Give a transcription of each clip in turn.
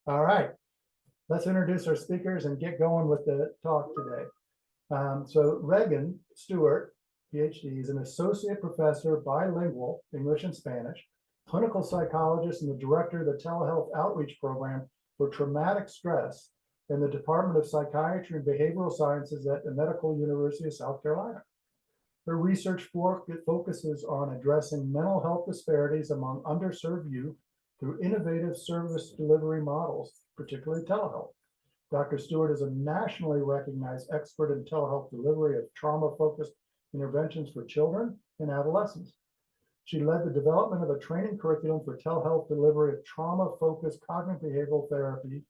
All right, let's introduce our speakers and get going with the talk today. So Regan Stewart, PhD, is an associate professor, bilingual, English and Spanish, clinical psychologist, and the director of the Telehealth Outreach Program for Traumatic Stress in the Department of Psychiatry and Behavioral Sciences at the Medical University of South Carolina. Her research focuses on addressing mental health disparities among underserved youth through innovative service delivery models, particularly telehealth. Dr. Stewart is a nationally recognized expert in telehealth delivery of trauma-focused interventions for children and adolescents. She led the development of a training curriculum for telehealth delivery of trauma-focused cognitive behavioral therapy,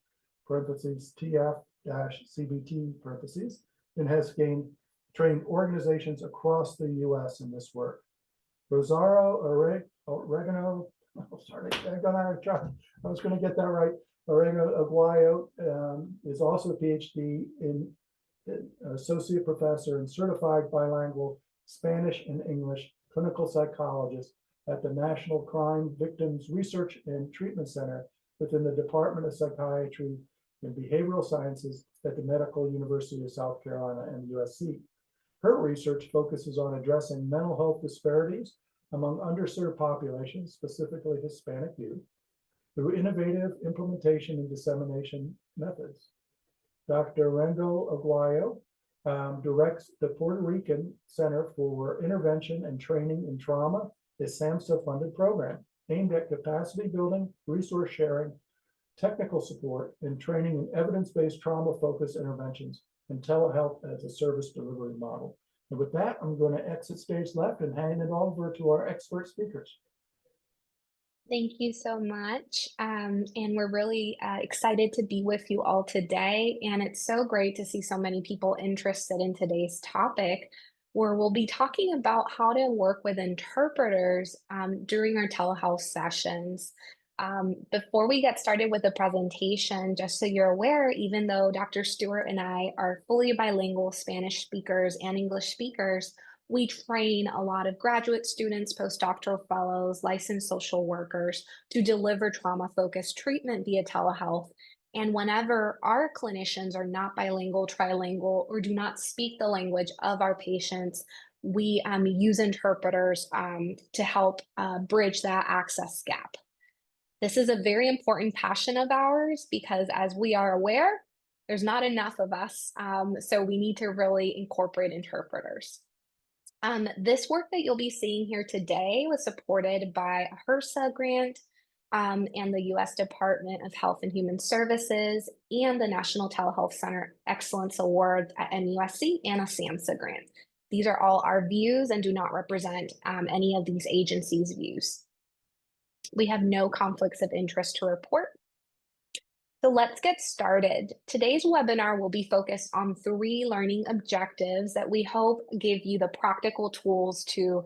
parentheses, TF-CBT, parentheses, and has trained organizations across the U.S. in this work. Rosario Oregano, sorry, I was going to get that right. Oregano Aguayo is also a PhD in associate professor and certified bilingual Spanish and English clinical psychologist at the National Crime Victims Research and Treatment Center within the Department of Psychiatry and Behavioral Sciences at the Medical University of South Carolina and USC. Her research focuses on addressing mental health disparities among underserved populations, specifically Hispanic youth, through innovative implementation and dissemination methods. Dr. Rendo Aguayo directs the Puerto Rican Center for Intervention and Training in Trauma, a SAMHSA-funded program aimed at capacity building, resource sharing, technical support, and training in evidence-based trauma-focused interventions and telehealth as a service delivery model. And with that, I'm going to exit stage left and hand it over to our expert speakers. Thank you so much. And we're really excited to be with you all today. And it's so great to see so many people interested in today's topic, where we'll be talking about how to work with interpreters during our telehealth sessions. Before we get started with the presentation, just so you're aware, even though Dr. Stewart and I are fully bilingual Spanish speakers and English speakers, we train a lot of graduate students, postdoctoral fellows, licensed social workers to deliver trauma-focused treatment via telehealth. And whenever our clinicians are not bilingual, trilingual, or do not speak the language of our patients, we use interpreters to help bridge that access gap. This is a very important passion of ours because, as we are aware, there's not enough of us, so we need to really incorporate interpreters. This work that you'll be seeing here today was supported by a HRSA grant and the U.S. Department of Health and Human Services and the National Telehealth Center Excellence Award at NUSC and a SAMHSA grant. These are all our views and do not represent any of these agencies' views. We have no conflicts of interest to report. So let's get started. Today's webinar will be focused on 3 learning objectives that we hope give you the practical tools to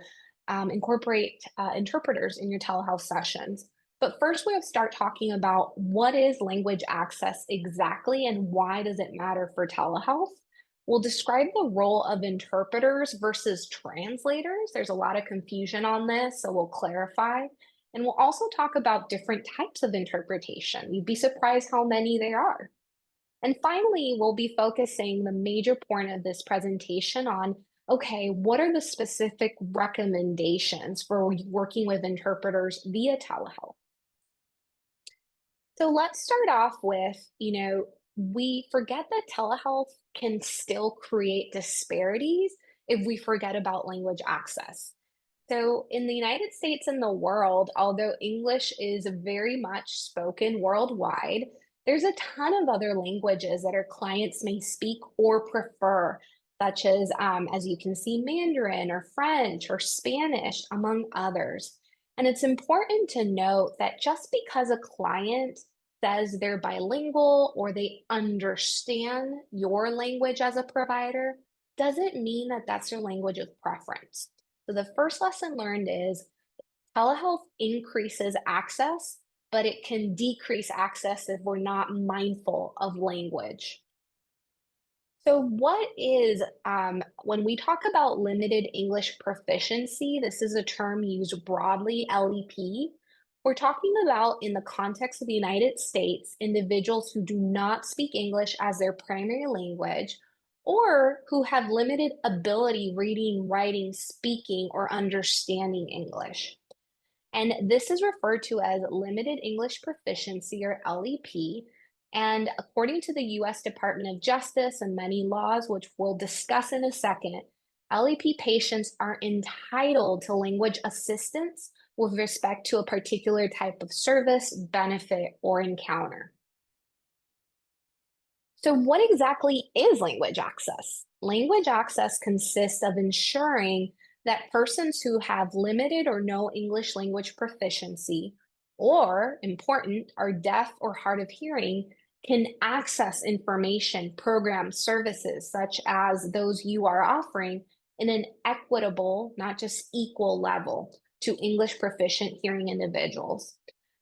incorporate interpreters in your telehealth sessions. But first, we'll start talking about what is language access exactly and why does it matter for telehealth. We'll describe the role of interpreters versus translators. There's a lot of confusion on this, so we'll clarify. And we'll also talk about different types of interpretation. You'd be surprised how many there are. And finally, we'll be focusing the major point of this presentation on, okay, what are the specific recommendations for working with interpreters via telehealth? So let's start off with, we forget that telehealth can still create disparities if we forget about language access. So in the United States and the world, although English is very much spoken worldwide, there's a ton of other languages that our clients may speak or prefer, such as you can see, Mandarin or French or Spanish, among others. And it's important to note that just because a client says they're bilingual or they understand your language as a provider, doesn't mean that that's their language of preference. So the first lesson learned is telehealth increases access, but it can decrease access if we're not mindful of language. So what is, when we talk about limited English proficiency, this is a term used broadly, LEP. We're talking about, in the context of the United States, individuals who do not speak English as their primary language or who have limited ability reading, writing, speaking, or understanding English. And this is referred to as limited English proficiency or LEP. And according to the US Department of Justice and many laws, which we'll discuss in a second, LEP patients are entitled to language assistance with respect to a particular type of service, benefit, or encounter. So, what exactly is language access? Language access consists of ensuring that persons who have limited or no English language proficiency, or important, are deaf or hard of hearing, can access information, programs, services, such as those you are offering, in an equitable, not just equal level to English proficient hearing individuals.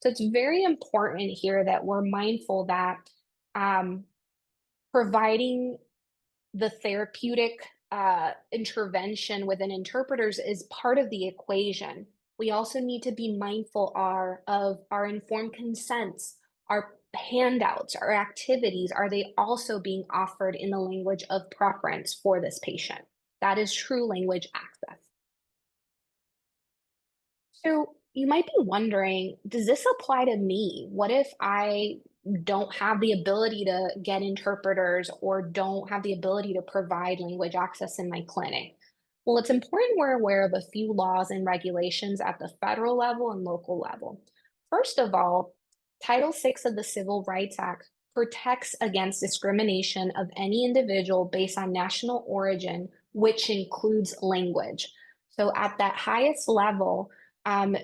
So, it's very important here that we're mindful that. Um, Providing the therapeutic intervention within interpreters is part of the equation. We also need to be mindful of our informed consents, our handouts, our activities. Are they also being offered in the language of preference for this patient? That is true language access. So you might be wondering, does this apply to me? What if I don't have the ability to get interpreters or don't have the ability to provide language access in my clinic? Well, it's important we're aware of a few laws and regulations at the federal level and local level. First of all, Title VI of the Civil Rights Act protects against discrimination of any individual based on national origin, which includes language. So at that highest level, um,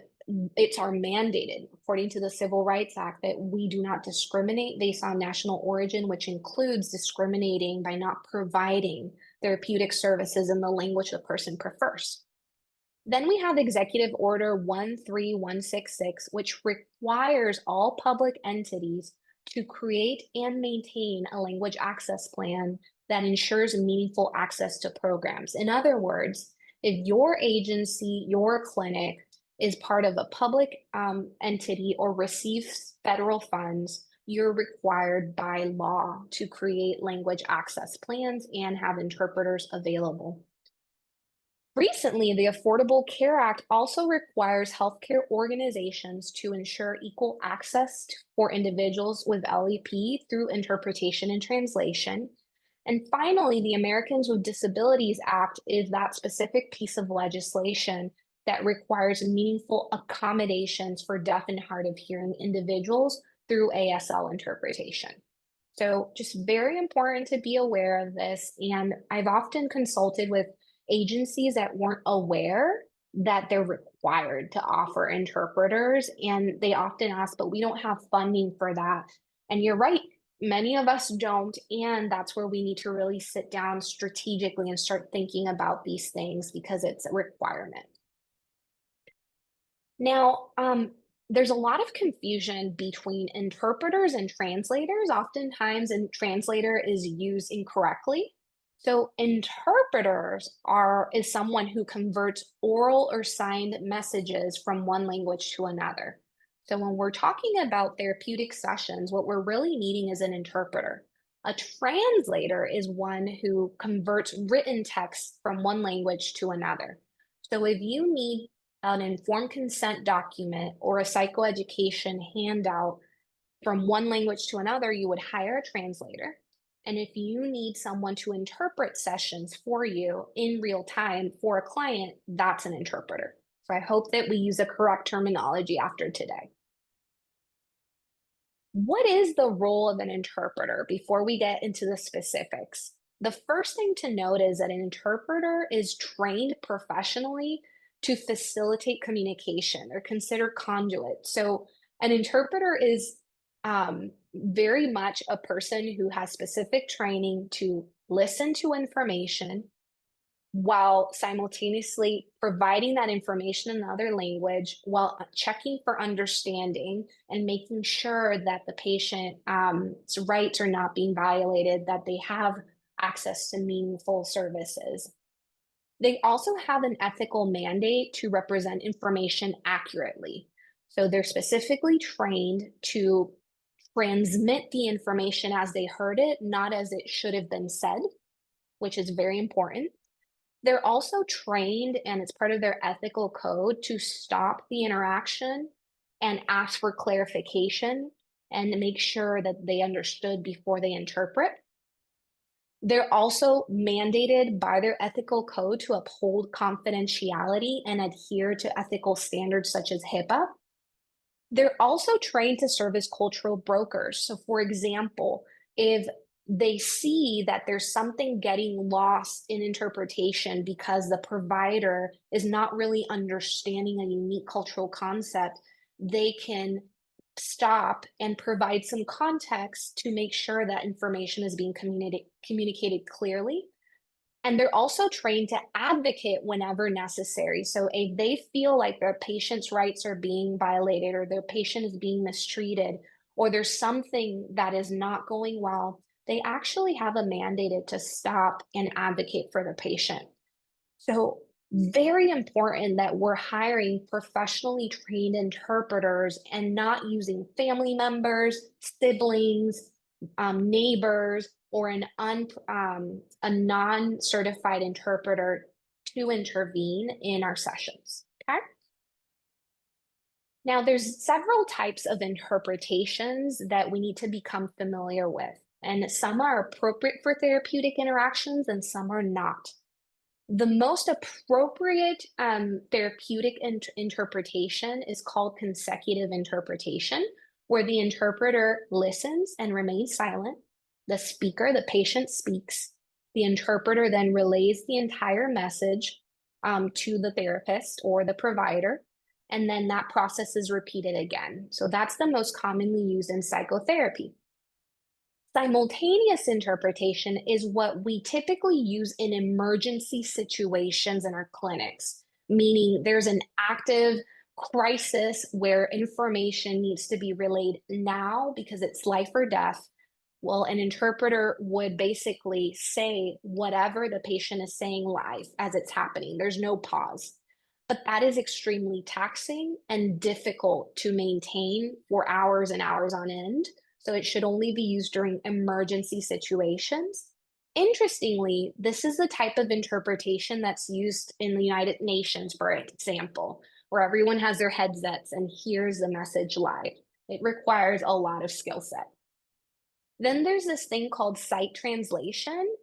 it's our mandated, according to the Civil Rights Act, that we do not discriminate based on national origin, which includes discriminating by not providing therapeutic services in the language the person prefers. Then we have Executive Order 13166, which requires all public entities to create and maintain a language access plan that ensures meaningful access to programs. In other words, if your agency, your clinic is part of a public entity or receives federal funds, you're required by law to create language access plans and have interpreters available. Recently, the Affordable Care Act also requires healthcare organizations to ensure equal access for individuals with LEP through interpretation and translation. And finally, the Americans with Disabilities Act is that specific piece of legislation that requires meaningful accommodations for deaf and hard of hearing individuals through ASL interpretation. So just very important to be aware of this. And I've often consulted with agencies that weren't aware that they're required to offer interpreters. And they often ask, but we don't have funding for that. And you're right, many of us don't. And that's where we need to really sit down strategically and start thinking about these things because it's a requirement. Now, there's a lot of confusion between interpreters and translators. Oftentimes, a translator is used incorrectly. So, interpreters is someone who converts oral or signed messages from one language to another. So, when we're talking about therapeutic sessions, what we're really needing is an interpreter. A translator is one who converts written text from one language to another. So, if you need an informed consent document or a psychoeducation handout from one language to another, you would hire a translator. And if you need someone to interpret sessions for you in real time for a client, that's an interpreter. So I hope that we use the correct terminology after today. What is the role of an interpreter before we get into the specifics? The first thing to note is that an interpreter is trained professionally to facilitate communication. They're considered conduit. So an interpreter is very much a person who has specific training to listen to information while simultaneously providing that information in another language while checking for understanding and making sure that the patient's rights are not being violated, that they have access to meaningful services. They also have an ethical mandate to represent information accurately. So they're specifically trained to transmit the information as they heard it, not as it should have been said, which is very important. They're also trained, and it's part of their ethical code, to stop the interaction and ask for clarification and make sure that they understood before they interpret. They're also mandated by their ethical code to uphold confidentiality and adhere to ethical standards such as HIPAA. They're also trained to serve as cultural brokers. So, for example, if they see that there's something getting lost in interpretation because the provider is not really understanding a unique cultural concept, they can stop and provide some context to make sure that information is being communicated clearly. And they're also trained to advocate whenever necessary. So if they feel like their patient's rights are being violated or their patient is being mistreated or there's something that is not going well, they actually have a mandated to stop and advocate for the patient. So very important that we're hiring professionally trained interpreters and not using family members, siblings, neighbors, or a non-certified interpreter to intervene in our sessions. Okay. Now, there's several types of interpretations that we need to become familiar with, and some are appropriate for therapeutic interactions and some are not. The most appropriate therapeutic interpretation is called consecutive interpretation, where the interpreter listens and remains silent. The speaker, the patient, speaks. The interpreter then relays the entire message to the therapist or the provider, and then that process is repeated again. So that's the most commonly used in psychotherapy. Simultaneous interpretation is what we typically use in emergency situations in our clinics, meaning there's an active crisis where information needs to be relayed now because it's life or death. Well, an interpreter would basically say whatever the patient is saying live as it's happening. There's no pause. But that is extremely taxing and difficult to maintain for hours and hours on end. So it should only be used during emergency situations. Interestingly, this is the type of interpretation that's used in the United Nations, for example, where everyone has their headsets and hears the message live. It requires a lot of skill set. Then there's this thing called sight translation.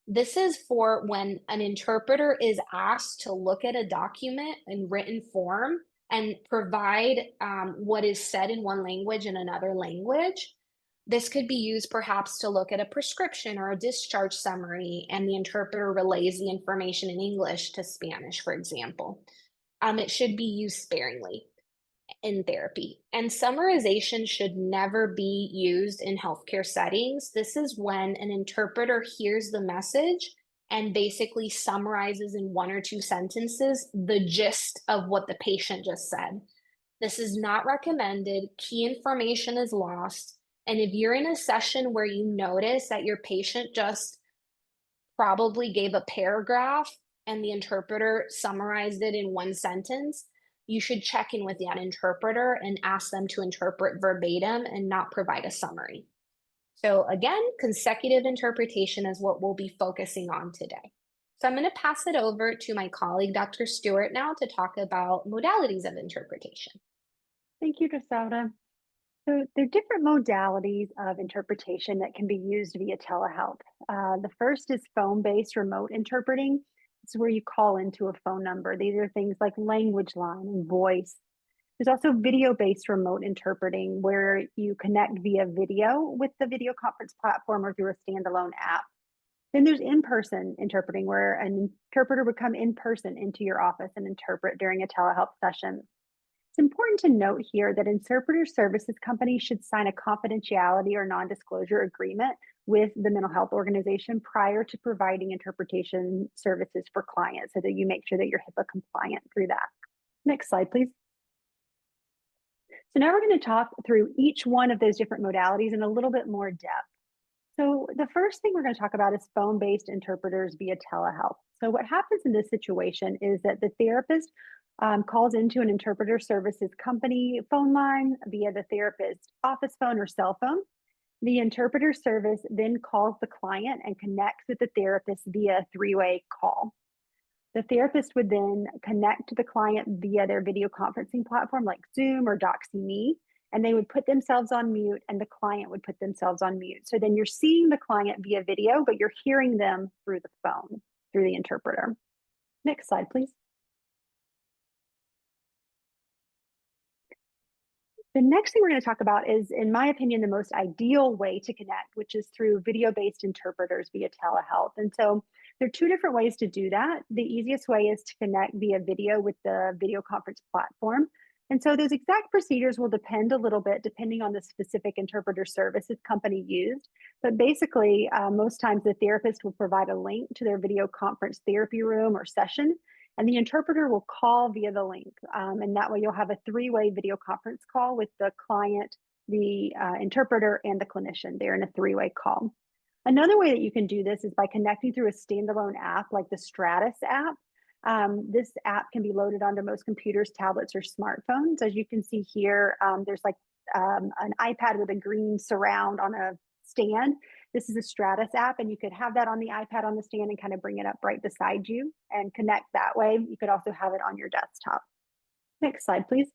This is for when an interpreter is asked to look at a document in written form and provide what is said in one language in another language. This could be used perhaps to look at a prescription or a discharge summary, and the interpreter relays the information in English to Spanish, for example. It should be used sparingly in therapy. And summarization should never be used in healthcare settings. This is when an interpreter hears the message and basically summarizes in one or two sentences the gist of what the patient just said. This is not recommended. Key information is lost. And if you're in a session where you notice that your patient just probably gave a paragraph and the interpreter summarized it in one sentence, you should check in with that interpreter and ask them to interpret verbatim and not provide a summary. So again, consecutive interpretation is what we'll be focusing on today. So I'm going to pass it over to my colleague, Dr. Stewart, now to talk about modalities of interpretation. Thank you, Griselda. So there are different modalities of interpretation that can be used via telehealth. The first is phone-based remote interpreting. It's where you call into a phone number. These are things like language line and voice. There's also video-based remote interpreting where you connect via video with the video conference platform or through a standalone app. Then there's in-person interpreting where an interpreter would come in person into your office and interpret during a telehealth session. It's important to note here that interpreter services companies should sign a confidentiality or non-disclosure agreement with the mental health organization prior to providing interpretation services for clients so that you make sure that you're HIPAA compliant through that. Next slide, please. So now we're going to talk through each one of those different modalities in a little bit more depth. So the first thing we're going to talk about is phone-based interpreters via telehealth. So what happens in this situation is that the therapist calls into an interpreter services company phone line via the therapist's office phone or cell phone. The interpreter service then calls the client and connects with the therapist via a three-way call. The therapist would then connect to the client via their video conferencing platform like Zoom or DoxyMe, and they would put themselves on mute and the client would put themselves on mute. So then you're seeing the client via video, but you're hearing them through the phone, through the interpreter. Next slide, please. The next thing we're going to talk about is, in my opinion, the most ideal way to connect, which is through video-based interpreters via telehealth. And so there are two different ways to do that. The easiest way is to connect via video with the video conference platform. And so those exact procedures will depend a little bit depending on the specific interpreter services company used. But basically, most times the therapist will provide a link to their video conference therapy room or session, and the interpreter will call via the link. And that way you'll have a three-way video conference call with the client, the interpreter, and the clinician. They're in a three-way call. Another way that you can do this is by connecting through a standalone app like the Stratus app. This app can be loaded onto most computers, tablets, or smartphones. As you can see here, there's like an iPad with a green surround on a stand. This is a Stratus app, and you could have that on the iPad on the stand and kind of bring it up right beside you and connect that way. You could also have it on your desktop. Next slide, please.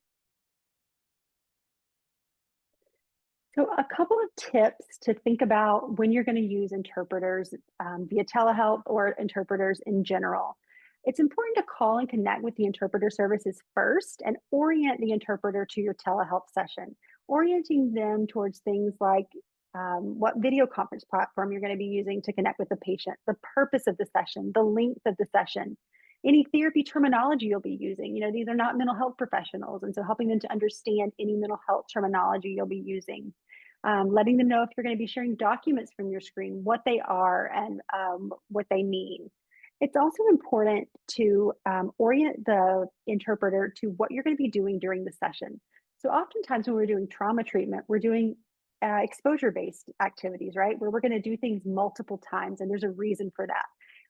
So a couple of tips to think about when you're going to use interpreters via telehealth or interpreters in general. It's important to call and connect with the interpreter services first and orient the interpreter to your telehealth session, orienting them towards things like what video conference platform you're going to be using to connect with the patient, the purpose of the session, the length of the session, any therapy terminology you'll be using. You know, these are not mental health professionals, and so helping them to understand any mental health terminology you'll be using. Letting them know if you're going to be sharing documents from your screen, what they are and what they mean. It's also important to orient the interpreter to what you're going to be doing during the session. So oftentimes when we're doing trauma treatment, we're doing exposure-based activities, right? Where we're going to do things multiple times, and there's a reason for that.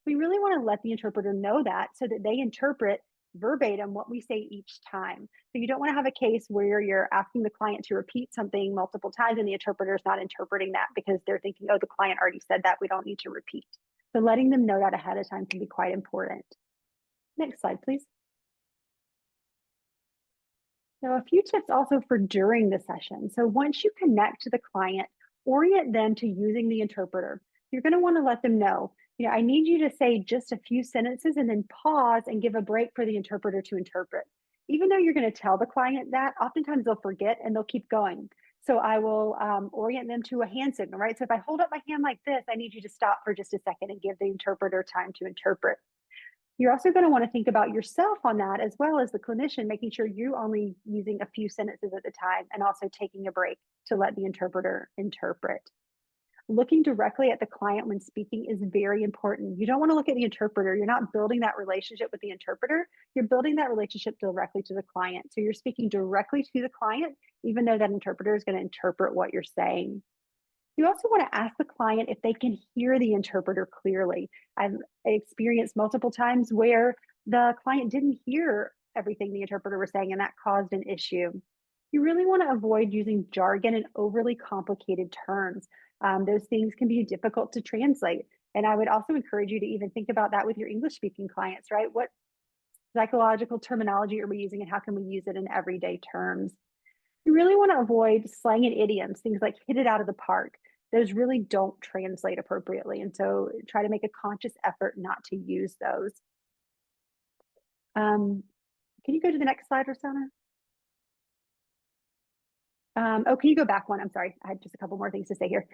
We really want to let the interpreter know that so that they interpret verbatim what we say each time. So you don't want to have a case where you're asking the client to repeat something multiple times and the interpreter is not interpreting that because they're thinking, oh, the client already said that, we don't need to repeat. So letting them know that ahead of time can be quite important. Next slide, please. Now, a few tips also for during the session. So once you connect to the client, orient them to using the interpreter. You're going to want to let them know, you know, I need you to say just a few sentences and then pause and give a break for the interpreter to interpret. Even though you're going to tell the client that, oftentimes they'll forget and they'll keep going. So I will orient them to a hand signal, right? So if I hold up my hand like this, I need you to stop for just a second and give the interpreter time to interpret. You're also going to want to think about yourself on that, as well as the clinician, making sure you're only using a few sentences at a time and also taking a break to let the interpreter interpret. Looking directly at the client when speaking is very important. You don't want to look at the interpreter. You're not building that relationship with the interpreter. You're building that relationship directly to the client. So you're speaking directly to the client, even though that interpreter is going to interpret what you're saying. You also want to ask the client if they can hear the interpreter clearly. I've experienced multiple times where the client didn't hear everything the interpreter was saying, and that caused an issue. You really want to avoid using jargon and overly complicated terms. Those things can be difficult to translate. And I would also encourage you to even think about that with your English speaking clients, right? What psychological terminology are we using and how can we use it in everyday terms? You really want to avoid slang and idioms, things like hit it out of the park. Those really don't translate appropriately. And so try to make a conscious effort not to use those. Can you go to the next slide, Rosanna? Oh, can you go back one? I'm sorry. I had just a couple more things to say here.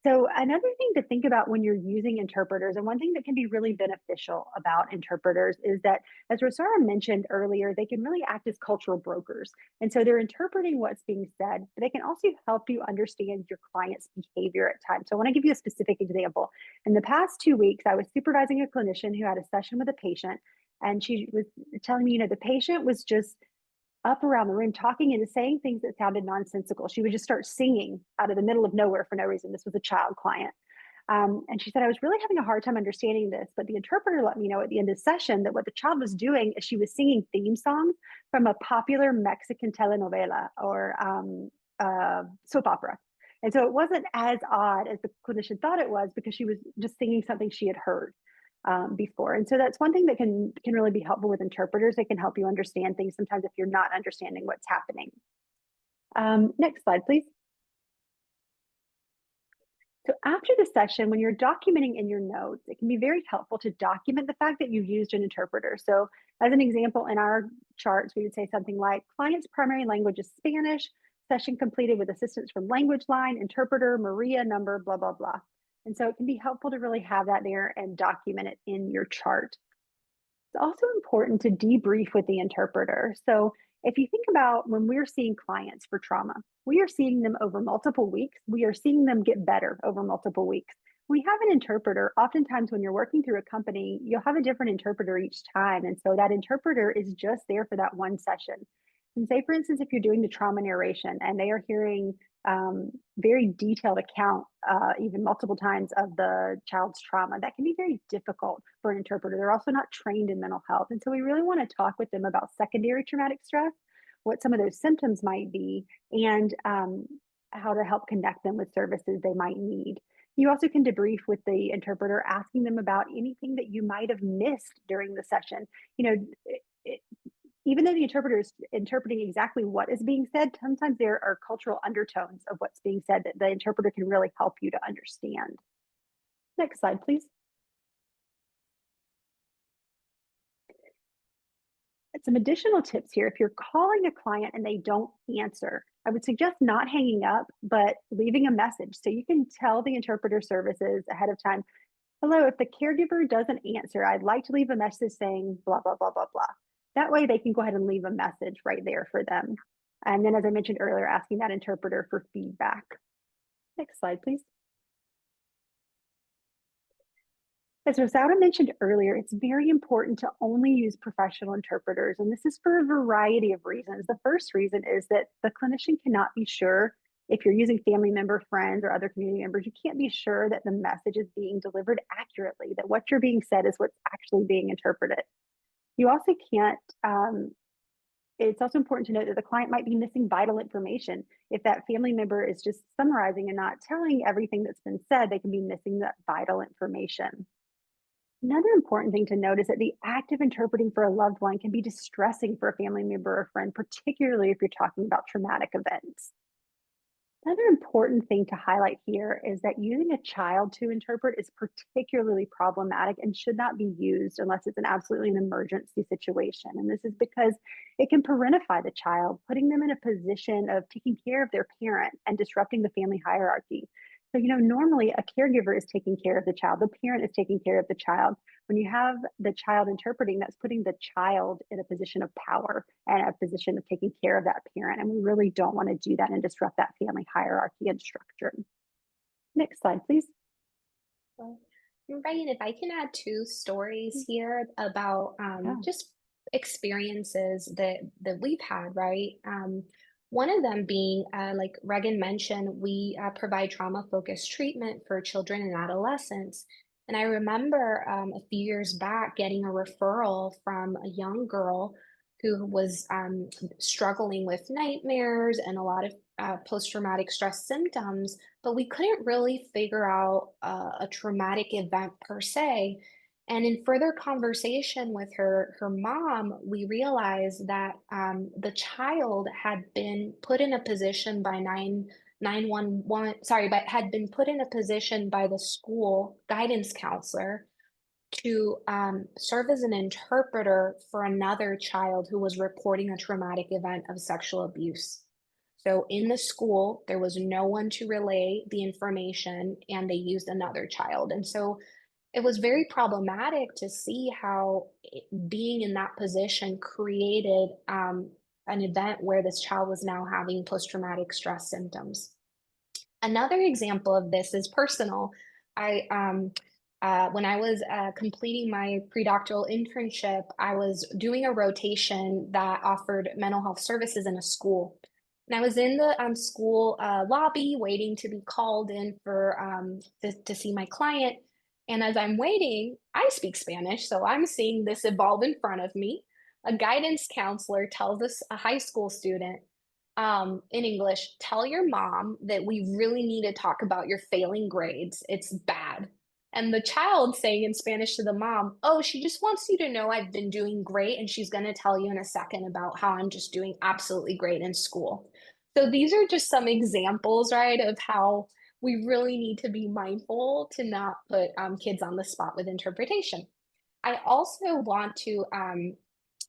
So another thing to think about when you're using interpreters, and one thing that can be really beneficial about interpreters is that, as Rosanna mentioned earlier, they can really act as cultural brokers. And so they're interpreting what's being said, but they can also help you understand your client's behavior at times. So I want to give you a specific example. In the past 2 weeks, I was supervising a clinician who had a session with a patient, and she was telling me, you know, the patient was just up around the room talking and saying things that sounded nonsensical. She would just start singing out of the middle of nowhere for no reason. This was a child client. And she said, I was really having a hard time understanding this, but the interpreter let me know at the end of the session that what the child was doing is she was singing theme songs from a popular Mexican telenovela or soap opera. And so it wasn't as odd as the clinician thought it was because she was just singing something she had heard before. And so that's one thing that can really be helpful with interpreters. They can help you understand things sometimes if you're not understanding what's happening. Next slide, please. So after the session, when you're documenting in your notes, it can be very helpful to document the fact that you used an interpreter. So as an example, in our charts, we would say something like client's primary language is Spanish, session completed with assistance from language line, interpreter, Maria number, blah, blah, blah. And so it can be helpful to really have that there and document it in your chart. It's also important to debrief with the interpreter. So if you think about when we're seeing clients for trauma, we are seeing them over multiple weeks. We are seeing them get better over multiple weeks. We have an interpreter. Oftentimes when you're working through a company, you'll have a different interpreter each time. And so that interpreter is just there for that one session. And say, for instance, if you're doing the trauma narration and they are hearing very detailed account, even multiple times of the child's trauma, that can be very difficult for an interpreter. They're also not trained in mental health. And so we really want to talk with them about secondary traumatic stress, what some of those symptoms might be, and how to help connect them with services they might need. You also can debrief with the interpreter, asking them about anything that you might have missed during the session. Even though the interpreter is interpreting exactly what is being said, sometimes there are cultural undertones of what's being said that the interpreter can really help you to understand. Next slide, please. Some additional tips here. If you're calling a client and they don't answer, I would suggest not hanging up, but leaving a message. So you can tell the interpreter services ahead of time, hello, if the caregiver doesn't answer, I'd like to leave a message saying blah, blah, blah, blah, blah. That way they can go ahead and leave a message right there for them. And then, as I mentioned earlier, asking that interpreter for feedback. Next slide, please. As Rosaura mentioned earlier, it's very important to only use professional interpreters, and this is for a variety of reasons. The first reason is that the clinician cannot be sure if you're using family member, friends, or other community members, you can't be sure that the message is being delivered accurately, that what you're being said is what's actually being interpreted. You also can't, it's also important to note that the client might be missing vital information. If that family member is just summarizing and not telling everything that's been said, they can be missing that vital information. Another important thing to note is that the act of interpreting for a loved one can be distressing for a family member or friend, particularly if you're talking about traumatic events. Another important thing to highlight here is that using a child to interpret is particularly problematic and should not be used unless it's an absolutely an emergency situation. And this is because it can parentify the child, putting them in a position of taking care of their parent and disrupting the family hierarchy. So, normally a caregiver is taking care of the child, the parent is taking care of the child. When you have the child interpreting, that's putting the child in a position of power and a position of taking care of that parent. And we really don't want to do that and disrupt that family hierarchy and structure. Next slide, please. Regan, if I can add two stories here about just experiences that we've had, right? One of them being, like Regan mentioned, we provide trauma-focused treatment for children and adolescents. And I remember a few years back getting a referral from a young girl who was struggling with nightmares and a lot of post-traumatic stress symptoms, but we couldn't really figure out a traumatic event per se. And in further conversation with her mom, we realized that the child had been put in a position by 911, sorry, but had been put in a position by the school guidance counselor to serve as an interpreter for another child who was reporting a traumatic event of sexual abuse. So in the school, there was no one to relay the information, and they used another child. And so it was very problematic to see how being in that position created an event where this child was now having post-traumatic stress symptoms. Another example of this is personal. When I was completing my pre-doctoral internship, I was doing a rotation that offered mental health services in a school. And I was in the school lobby waiting to be called in for to see my client. And as I'm waiting, I speak Spanish, so I'm seeing this evolve in front of me. A guidance counselor tells us a high school student in English, tell your mom that we really need to talk about your failing grades. It's bad. And the child saying in Spanish to the mom, oh, she just wants you to know I've been doing great. And she's going to tell you in a second about how I'm just doing absolutely great in school. So these are just some examples, right, of how we really need to be mindful to not put kids on the spot with interpretation. I also want to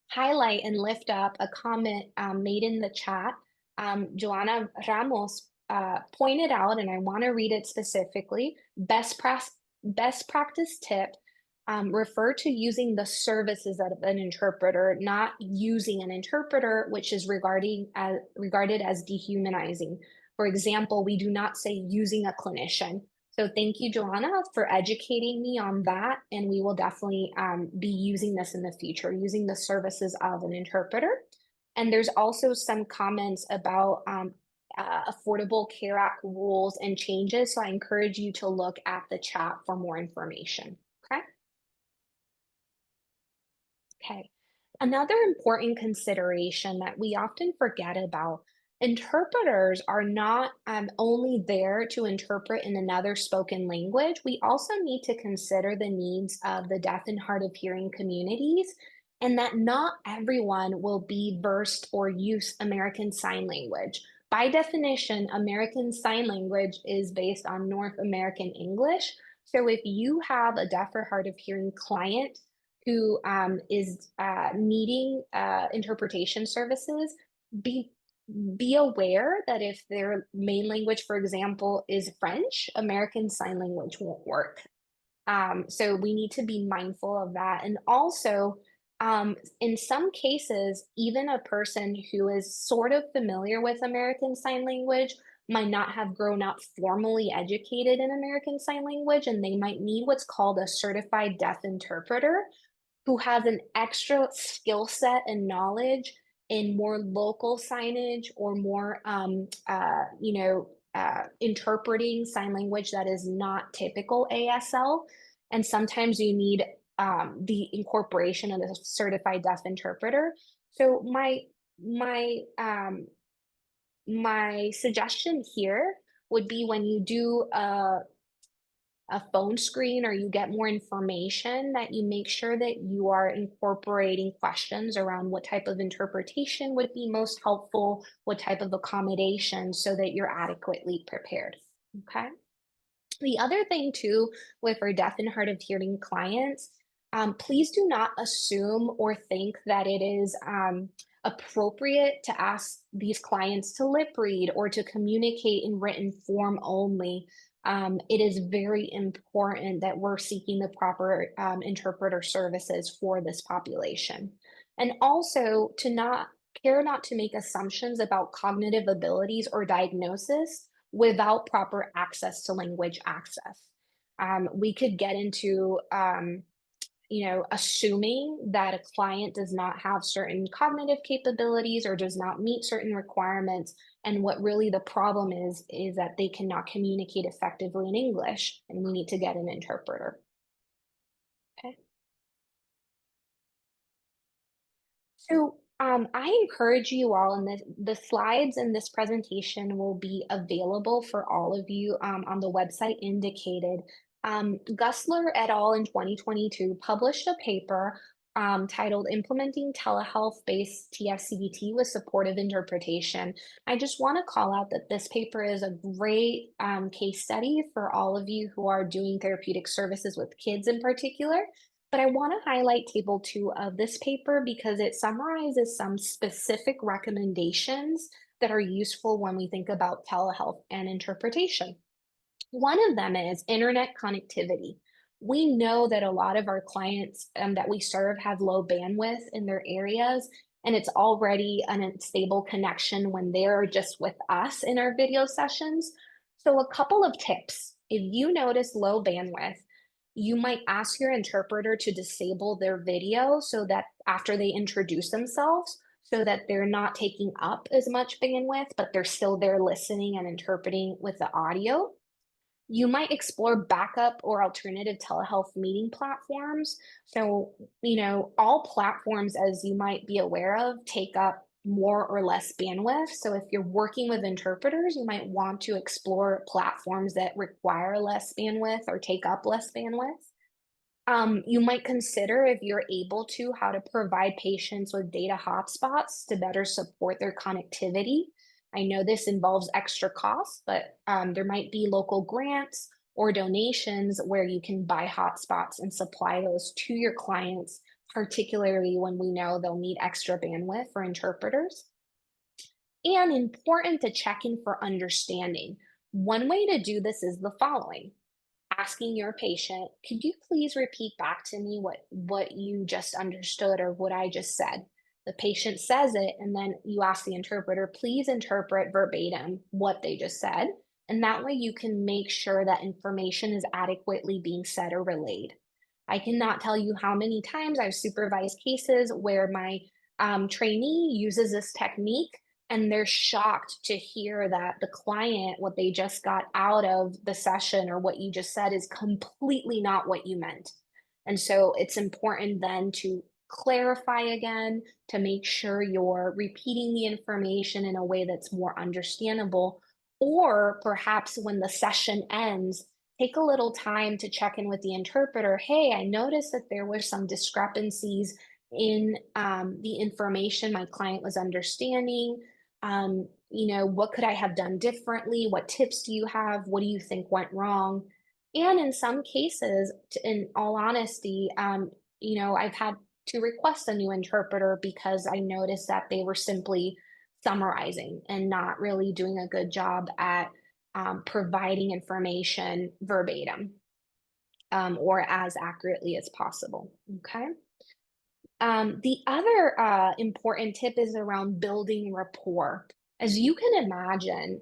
highlight and lift up a comment made in the chat. Joanna Ramos pointed out, and I want to read it specifically, best practice tip, refer to using the services of an interpreter, not using an interpreter, which is regarded as dehumanizing. For example, we do not say using a clinician. So thank you, Joanna, for educating me on that. And we will definitely be using this in the future, using the services of an interpreter. And there's also some comments about Affordable Care Act rules and changes. So I encourage you to look at the chat for more information. Okay. Okay. Another important consideration that we often forget about, interpreters are not only there to interpret in another spoken language, we also need to consider the needs of the deaf and hard of hearing communities, and that not everyone will be versed or use American Sign Language. By definition, American Sign Language is based on North American English. So if you have a deaf or hard of hearing client who is needing interpretation services, be aware that if their main language, for example, is French, American Sign Language won't work. So we need to be mindful of that. And also, in some cases, even a person who is sort of familiar with American Sign Language might not have grown up formally educated in American Sign Language, and they might need what's called a certified deaf interpreter who has an extra skill set and knowledge in more local signage or more, interpreting sign language that is not typical ASL. And sometimes you need the incorporation of a certified deaf interpreter. So my suggestion here would be when you do a phone screen or you get more information, that you make sure that you are incorporating questions around what type of interpretation would be most helpful, what type of accommodation, so that you're adequately prepared. Okay. The other thing too, with our deaf and hard of hearing clients, please do not assume or think that it is appropriate to ask these clients to lip read or to communicate in written form only. It is very important that we're seeking the proper interpreter services for this population. And also to not to make assumptions about cognitive abilities or diagnosis without proper access to language access. We could get into assuming that a client does not have certain cognitive capabilities or does not meet certain requirements. And what really the problem is that they cannot communicate effectively in English, and we need to get an interpreter. Okay. So I encourage you all, and the slides in this presentation will be available for all of you on the website indicated. Gussler et al. In 2022 published a paper titled Implementing Telehealth-Based TFCBT with Supportive Interpretation. I just want to call out that this paper is a great case study for all of you who are doing therapeutic services with kids in particular. But I want to highlight table 2 of this paper because it summarizes some specific recommendations that are useful when we think about telehealth and interpretation. One of them is internet connectivity. We know that a lot of our clients that we serve have low bandwidth in their areas, and it's already an unstable connection when they're just with us in our video sessions. So a couple of tips. If you notice low bandwidth, you might ask your interpreter to disable their video so that after they introduce themselves, so that they're not taking up as much bandwidth, but they're still there listening and interpreting with the audio. You might explore backup or alternative telehealth meeting platforms. So, all platforms, as you might be aware of, take up more or less bandwidth. So, if you're working with interpreters, you might want to explore platforms that require less bandwidth or take up less bandwidth. You might consider, if you're able to, how to provide patients with data hotspots to better support their connectivity. I know this involves extra costs, but there might be local grants or donations where you can buy hotspots and supply those to your clients, particularly when we know they'll need extra bandwidth for interpreters. And important to check in for understanding. One way to do this is the following: asking your patient, could you please repeat back to me what you just understood or what I just said? The patient says it, and then you ask the interpreter, please interpret verbatim what they just said. And that way you can make sure that information is adequately being said or relayed. I cannot tell you how many times I've supervised cases where my trainee uses this technique and they're shocked to hear that the client, what they just got out of the session or what you just said, is completely not what you meant. And so it's important then to clarify again to make sure you're repeating the information in a way that's more understandable. Or perhaps when the session ends, take a little time to check in with the interpreter. Hey, I noticed that there were some discrepancies in the information my client was understanding. What could I have done differently? What tips do you have? What do you think went wrong? And in some cases, in all honesty, I've had to request a new interpreter because I noticed that they were simply summarizing and not really doing a good job at providing information verbatim or as accurately as possible. Okay. The other important tip is around building rapport. As you can imagine,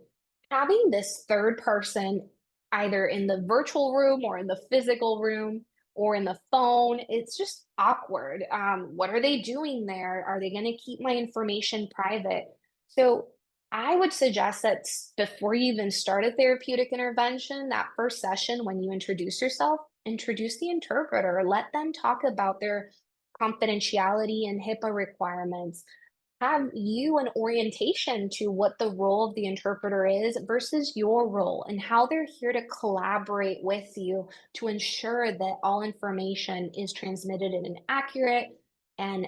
having this third person either in the virtual room or in the physical room or in the phone, it's just awkward. What are they doing there? Are they going to keep my information private? So I would suggest that before you even start a therapeutic intervention, that first session, when you introduce yourself, introduce the interpreter, let them talk about their confidentiality and HIPAA requirements. Have you an orientation to what the role of the interpreter is versus your role and how they're here to collaborate with you to ensure that all information is transmitted in an accurate and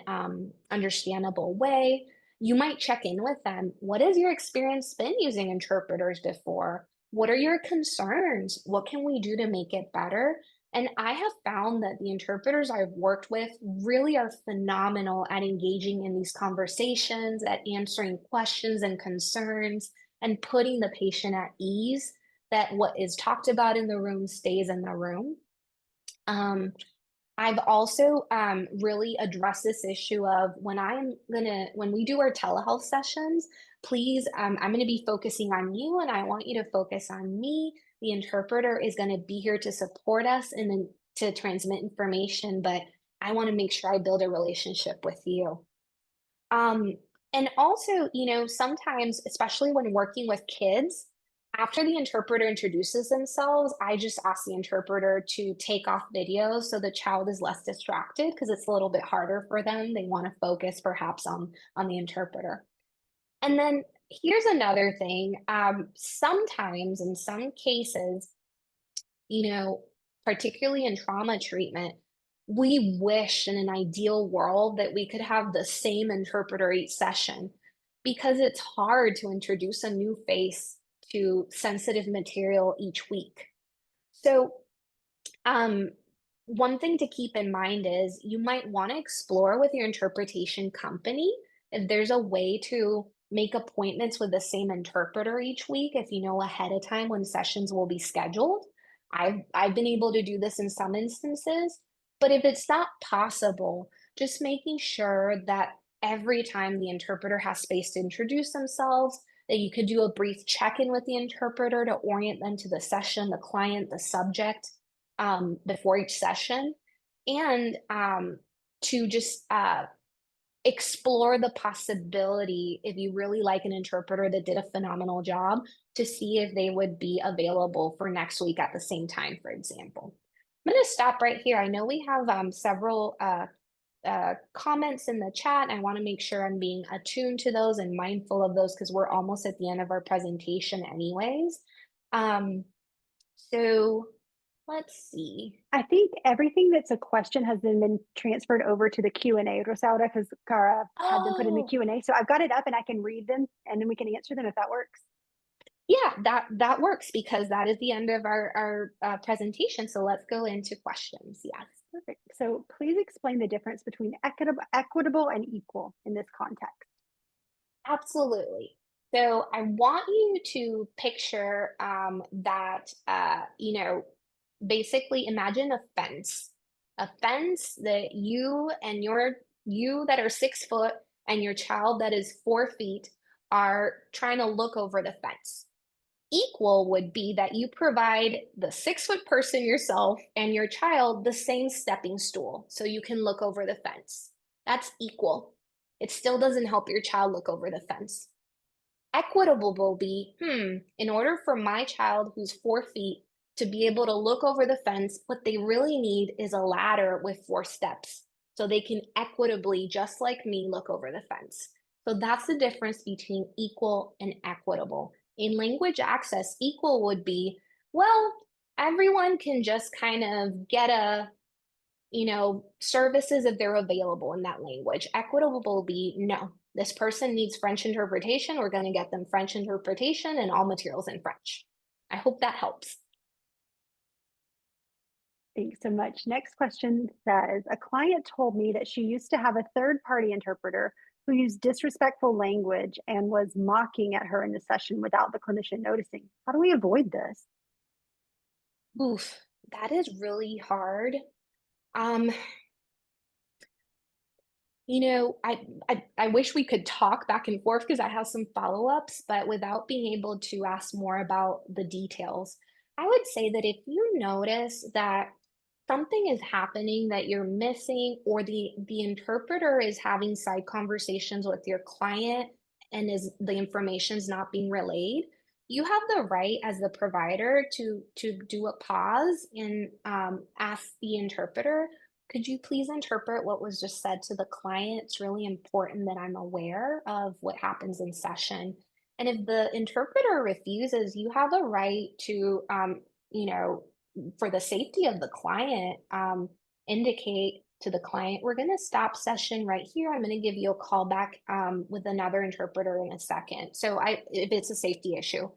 understandable way. You might check in with them. What has your experience been using interpreters before? What are your concerns? What can we do to make it better? And I have found that the interpreters I've worked with really are phenomenal at engaging in these conversations, at answering questions and concerns, and putting the patient at ease that what is talked about in the room stays in the room. I've also really addressed this issue of when we do our telehealth sessions, please, I'm going to be focusing on you and I want you to focus on me. The interpreter is going to be here to support us and then to transmit information, but I want to make sure I build a relationship with you. And also, sometimes, especially when working with kids, after the interpreter introduces themselves, I just ask the interpreter to take off video so the child is less distracted because it's a little bit harder for them. They want to focus perhaps on the interpreter. And then here's another thing. Sometimes in some cases, particularly in trauma treatment, we wish in an ideal world that we could have the same interpreter each session because it's hard to introduce a new face to sensitive material each week. So, one thing to keep in mind is you might want to explore with your interpretation company if there's a way to make appointments with the same interpreter each week if you know ahead of time when sessions will be scheduled. I've been able to do this in some instances, but if it's not possible, just making sure that every time the interpreter has space to introduce themselves, that you could do a brief check-in with the interpreter to orient them to the session, the client, the subject, before each session, and to just explore the possibility, if you really like an interpreter that did a phenomenal job, to see if they would be available for next week at the same time, for example. I'm going to stop right here. I know we have several comments in the chat. I want to make sure I'm being attuned to those and mindful of those because we're almost at the end of our presentation anyways. So let's see. I think everything that's a question has been transferred over to the Q&A, Rosalda, because Cara had them put in the Oh, Q&A. So I've got it up and I can read them and then we can answer them if that works. yeah, that works because that is the end of our presentation. So let's go into questions. Yes. Perfect. So please explain the difference between equitable and equal in this context. Absolutely. So I want you to picture that, basically imagine a fence that you that are 6 foot and your child that is 4 feet are trying to look over the fence. Equal would be that you provide the 6 foot person yourself and your child the same stepping stool so you can look over the fence. That's equal. It still doesn't help your child look over the fence. Equitable will be, in order for my child who's 4 feet to be able to look over the fence, what they really need is a ladder with 4 steps so they can equitably, just like me, look over the fence. So that's the difference between equal and equitable. In language access, equal would be, well, everyone can just kind of get services if they're available in that language. Equitable will be, no, this person needs French interpretation. We're going to get them French interpretation and all materials in French. I hope that helps. Thanks so much. Next question says, a client told me that she used to have a third-party interpreter who used disrespectful language and was mocking at her in the session without the clinician noticing. How do we avoid this? Oof, that is really hard. Um, I wish we could talk back and forth because I have some follow-ups, but without being able to ask more about the details, I would say that if you notice that something is happening that you're missing, or the interpreter is having side conversations with your client and is the information is not being relayed, you have the right as the provider to do a pause and ask the interpreter, could you please interpret what was just said to the client? It's really important that I'm aware of what happens in session. And if the interpreter refuses, you have a right to, for the safety of the client, indicate to the client, we're going to stop session right here. I'm going to give you a call back with another interpreter in a second. So if it's a safety issue,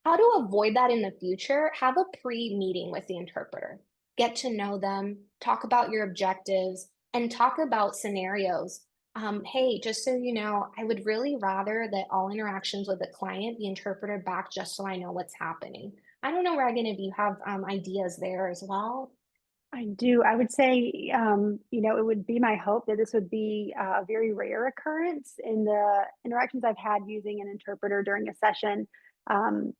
how to avoid that in the future, have a pre-meeting with the interpreter. Get to know them, talk about your objectives, and talk about scenarios. Hey, just so you know, I would really rather that all interactions with the client be interpreted back just so I know what's happening. I don't know, Regan, if you have ideas there as well. I do. I would say, it would be my hope that this would be a very rare occurrence in the interactions I've had using an interpreter during a session. Um,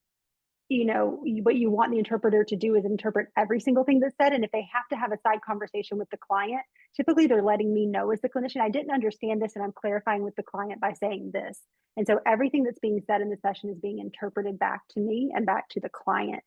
what you want the interpreter to do is interpret every single thing that's said. And if they have to have a side conversation with the client, typically they're letting me know as the clinician, I didn't understand this and I'm clarifying with the client by saying this. And so everything that's being said in the session is being interpreted back to me and back to the client.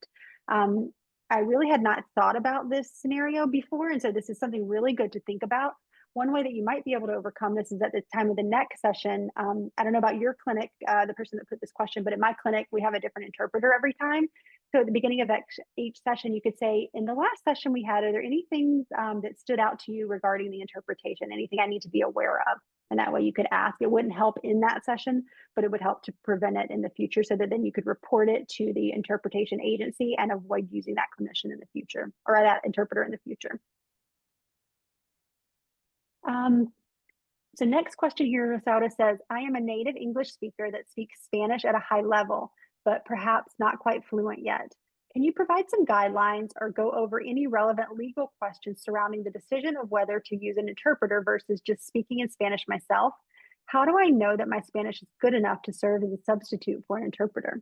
I really had not thought about this scenario before. And so this is something really good to think about. One way that you might be able to overcome this is at the time of the next session. I don't know about your clinic, the person that put this question, but at my clinic, we have a different interpreter every time. So at the beginning of each session, you could say, in the last session we had, are there any things that stood out to you regarding the interpretation? Anything I need to be aware of? And that way you could ask. It wouldn't help in that session, but it would help to prevent it in the future so that then you could report it to the interpretation agency and avoid using that clinician in the future or that interpreter in the future. So next question here, Rosalda says, I am a native English speaker that speaks Spanish at a high level, but perhaps not quite fluent yet. Can you provide some guidelines or go over any relevant legal questions surrounding the decision of whether to use an interpreter versus just speaking in Spanish myself? How do I know that my Spanish is good enough to serve as a substitute for an interpreter?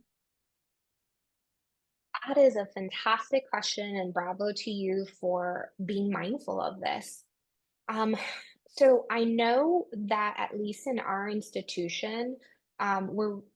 That is a fantastic question, and bravo to you for being mindful of this. Um, So I know that at least in our institution,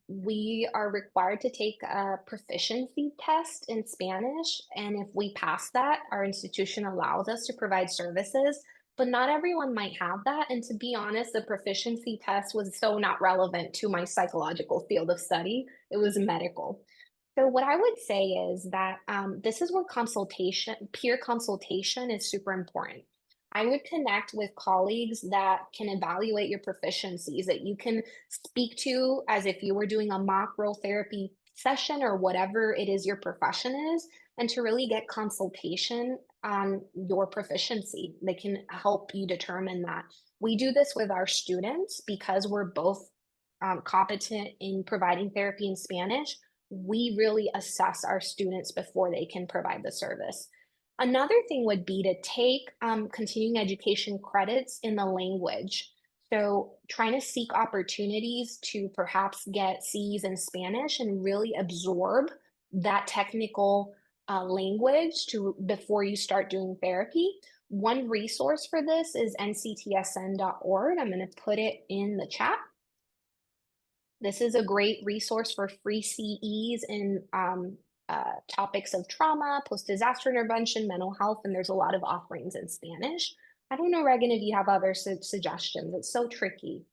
we are required to take a proficiency test in Spanish, and if we pass that, our institution allows us to provide services. But not everyone might have that. And to be honest, the proficiency test was so not relevant to my psychological field of study. It was medical. So what I would say is that this is where peer consultation is super important. I would connect with colleagues that can evaluate your proficiencies, that you can speak to as if you were doing a mock role therapy session or whatever it is your profession is, and to really get consultation on your proficiency. They can help you determine that. We do this with our students because we're both competent in providing therapy in Spanish. We really assess our students before they can provide the service. Another thing would be to take continuing education credits in the language. So trying to seek opportunities to perhaps get C's in Spanish and really absorb that technical language before you start doing therapy. One resource for this is nctsn.org. I'm going to put it in the chat. This is a great resource for free CEs in topics of trauma, post-disaster intervention, mental health, and there's a lot of offerings in Spanish. I don't know, Regan, if you have other suggestions. It's so tricky.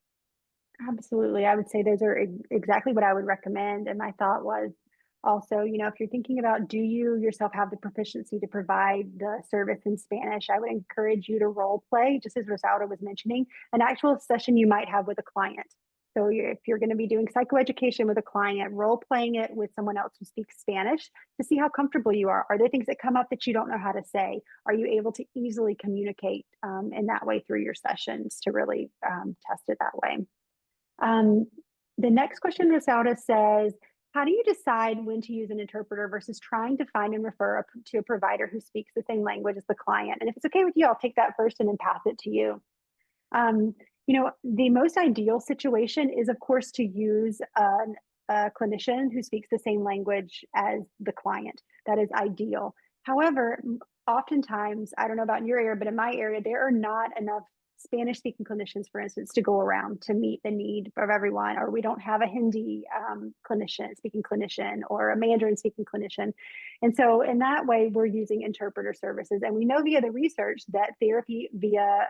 Absolutely. I would say those are exactly what I would recommend. And my thought was also, if you're thinking about, do you yourself have the proficiency to provide the service in Spanish? I would encourage you to role play, just as Rosalda was mentioning, an actual session you might have with a client. So if you're going to be doing psychoeducation with a client, role playing it with someone else who speaks Spanish to see how comfortable you are. Are there things that come up that you don't know how to say? Are you able to easily communicate in that way through your sessions to really test it that way? The next question, Rosalda says, how do you decide when to use an interpreter versus trying to find and refer to a provider who speaks the same language as the client? And if it's okay with you, I'll take that first and then pass it to you. The most ideal situation is, of course, to use a clinician who speaks the same language as the client. That is ideal. However, oftentimes, I don't know about in your area, but in my area, there are not enough Spanish-speaking clinicians, for instance, to go around to meet the need of everyone, or we don't have a Hindi speaking clinician or a Mandarin speaking clinician. And so in that way, we're using interpreter services. And we know via the research that therapy via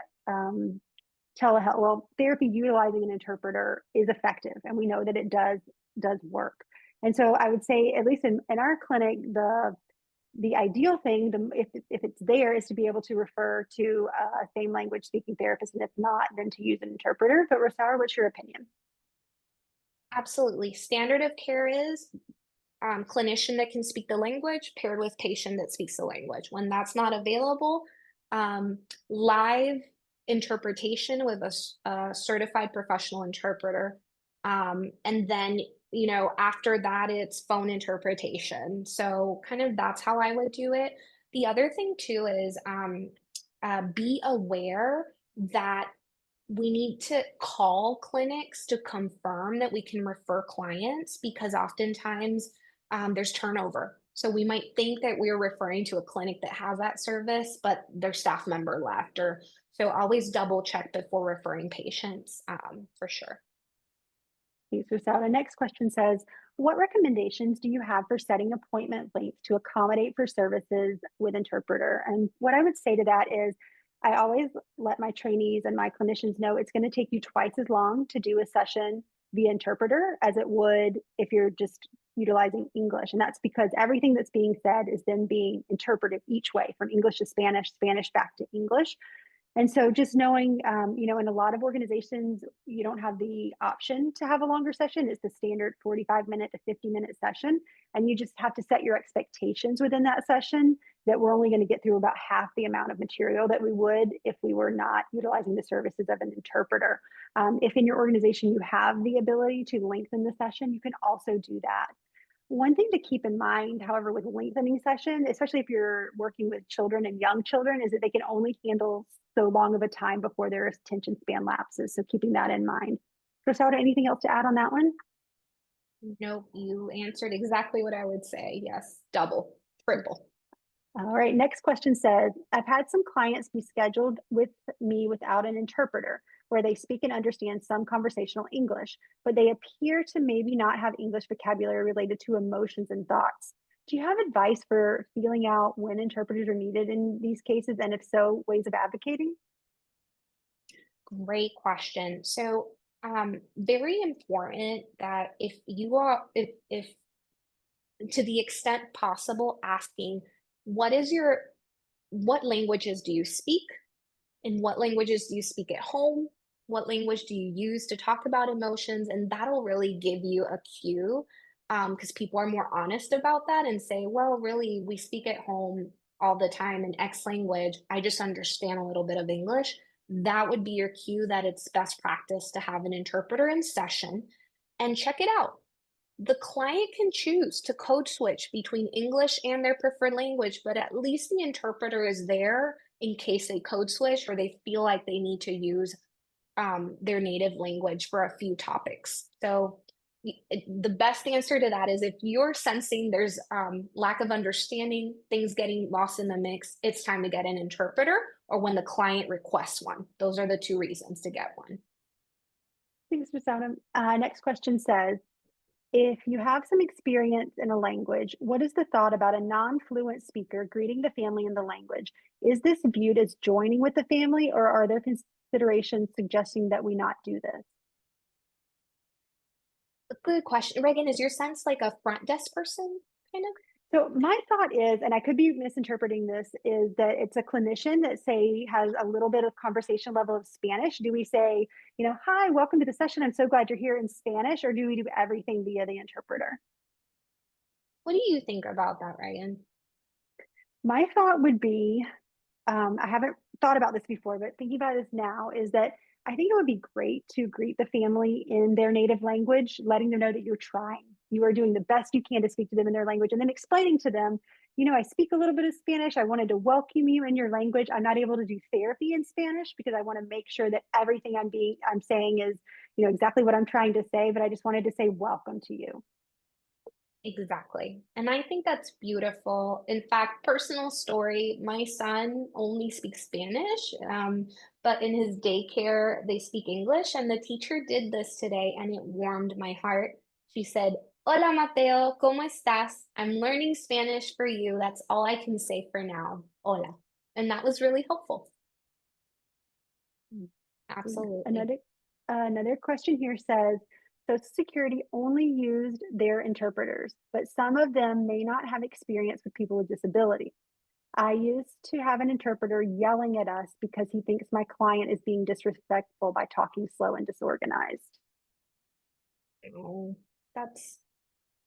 telehealth, therapy utilizing an interpreter is effective, and we know that it does work. And so I would say, at least in our clinic, the ideal thing, if it's there, is to be able to refer to a same language speaking therapist, and if not, then to use an interpreter. But Rosaura, what's your opinion? Absolutely. Standard of care is clinician that can speak the language paired with patient that speaks the language. When that's not available, live interpretation with a certified professional interpreter. And then, after that, it's phone interpretation. So kind of that's how I would do it. The other thing too is be aware that we need to call clinics to confirm that we can refer clients, because oftentimes there's turnover. So we might think that we're referring to a clinic that has that service, but their staff member left, or so always double check before referring patients, for sure. Thanks, Rosalda. Next question says, what recommendations do you have for setting appointment lengths to accommodate for services with interpreter? And what I would say to that is, I always let my trainees and my clinicians know it's going to take you twice as long to do a session via interpreter as it would if you're just utilizing English. And that's because everything that's being said is then being interpreted each way, from English to Spanish, Spanish back to English. And so just knowing, in a lot of organizations, you don't have the option to have a longer session. It's the standard 45-minute to 50-minute session. And you just have to set your expectations within that session that we're only going to get through about half the amount of material that we would if we were not utilizing the services of an interpreter. If in your organization you have the ability to lengthen the session, you can also do that. One thing to keep in mind, however, with lengthening session, especially if you're working with children and young children, is that they can only handle so long of a time before their attention span lapses. So keeping that in mind. Rosalda, anything else to add on that one? Nope, you answered exactly what I would say. Yes, double, triple. All right, next question says, I've had some clients be scheduled with me without an interpreter, where they speak and understand some conversational English, but they appear to maybe not have English vocabulary related to emotions and thoughts. Do you have advice for feeling out when interpreters are needed in these cases? And if so, ways of advocating? Great question. So, very important that if you are, if to the extent possible, asking what is your, what languages do you speak? And what languages do you speak at home? What language do you use to talk about emotions? And that'll really give you a cue because people are more honest about that and say, well, really, we speak at home all the time in X language. I just understand a little bit of English. That would be your cue that it's best practice to have an interpreter in session and check it out. The client can choose to code switch between English and their preferred language, but at least the interpreter is there in case they code switch or they feel like they need to use their native language for a few topics. So the best answer to that is if you're sensing there's lack of understanding, things getting lost in the mix, it's time to get an interpreter or when the client requests one. Those are the two reasons to get one. Thanks, Ms. Autumn. Next question says, if you have some experience in a language, what is the thought about a non-fluent speaker greeting the family in the language? Is this viewed as joining with the family, or are there considerations suggesting that we not do this? Good question. Reagan, is your sense like a front desk person kind of? So my thought is, and I could be misinterpreting this, is that it's a clinician that say has a little bit of conversation level of Spanish. Do we say, hi, welcome to the session. I'm so glad you're here in Spanish, or do we do everything via the interpreter? What do you think about that, Reagan? My thought would be, I haven't thought about this before, but thinking about this now is that I think it would be great to greet the family in their native language, letting them know that you're trying. You are doing the best you can to speak to them in their language, and then explaining to them, I speak a little bit of Spanish. I wanted to welcome you in your language. I'm not able to do therapy in Spanish because I want to make sure that everything I'm saying is, exactly what I'm trying to say, but I just wanted to say welcome to you. Exactly. And I think that's beautiful. In fact, personal story, my son only speaks Spanish, but in his daycare, they speak English. And the teacher did this today, and it warmed my heart. She said, Hola, Mateo, ¿cómo estás? I'm learning Spanish for you. That's all I can say for now. Hola. And that was really helpful. Absolutely. Another question here says, Social Security only used their interpreters, but some of them may not have experience with people with disability. I used to have an interpreter yelling at us because he thinks my client is being disrespectful by talking slow and disorganized. Oh,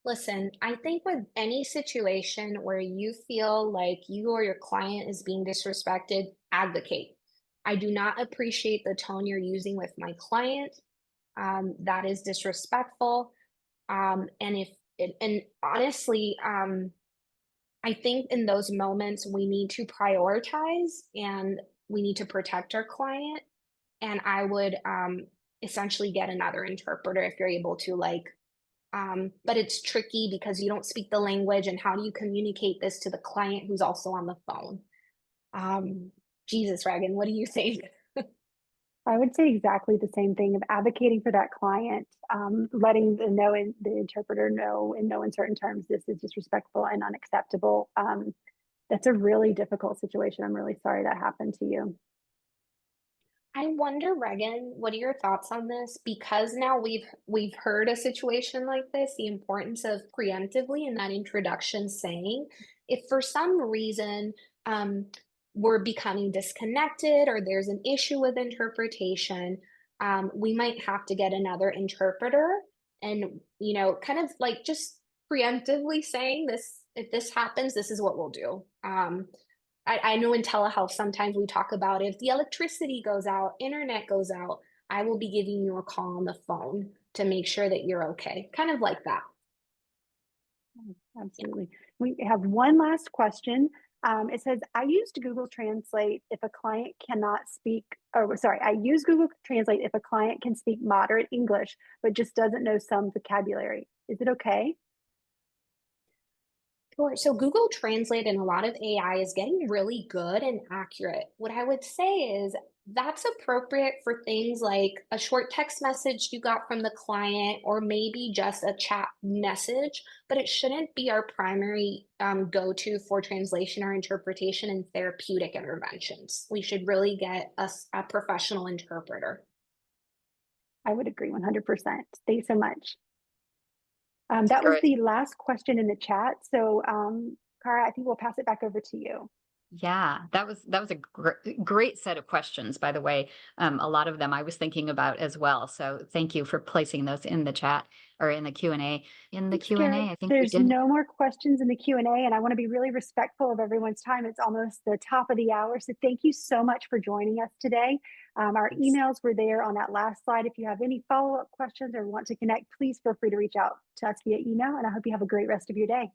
listen, I think with any situation where you feel like you or your client is being disrespected, advocate. I do not appreciate the tone you're using with my client. That is disrespectful. And honestly, I think in those moments we need to prioritize and we need to protect our client. And I would essentially get another interpreter if you're able to, but it's tricky because you don't speak the language, and how do you communicate this to the client who's also on the phone? Jesus, Regan, what do you think? I would say exactly the same thing of advocating for that client, letting the interpreter know in no uncertain terms, this is disrespectful and unacceptable. That's a really difficult situation. I'm really sorry that happened to you. I wonder, Regan, what are your thoughts on this? Because now we've heard a situation like this, the importance of preemptively in that introduction saying, if for some reason we're becoming disconnected or there's an issue with interpretation, we might have to get another interpreter and, kind of like just preemptively saying this, if this happens, this is what we'll do. I know in telehealth, sometimes we talk about if the electricity goes out, internet goes out, I will be giving you a call on the phone to make sure that you're okay. Kind of like that. Absolutely. We have one last question. It says, I used Google Translate if a client cannot speak, or sorry, I use Google Translate if a client can speak moderate English, but just doesn't know some vocabulary. Is it okay? Sure. So Google Translate and a lot of AI is getting really good and accurate. What I would say is that's appropriate for things like a short text message you got from the client or maybe just a chat message, but it shouldn't be our primary go-to for translation or interpretation in therapeutic interventions. We should really get a professional interpreter. I would agree 100%. Thanks so much. That was Great. the last question in the chat. So, Cara, I think we'll pass it back over to you. Yeah, that was a great set of questions, by the way. A lot of them I was thinking about as well. So thank you for placing those in the chat or in the Q&A. In the Thanks, Q&A, Garrett. I think we There's did. no more questions in the Q&A, and I want to be really respectful of everyone's time. It's almost the top of the hour. So thank you so much for joining us today. Our emails were there on that last slide. If you have any follow-up questions or want to connect, please feel free to reach out to us via email, and I hope you have a great rest of your day.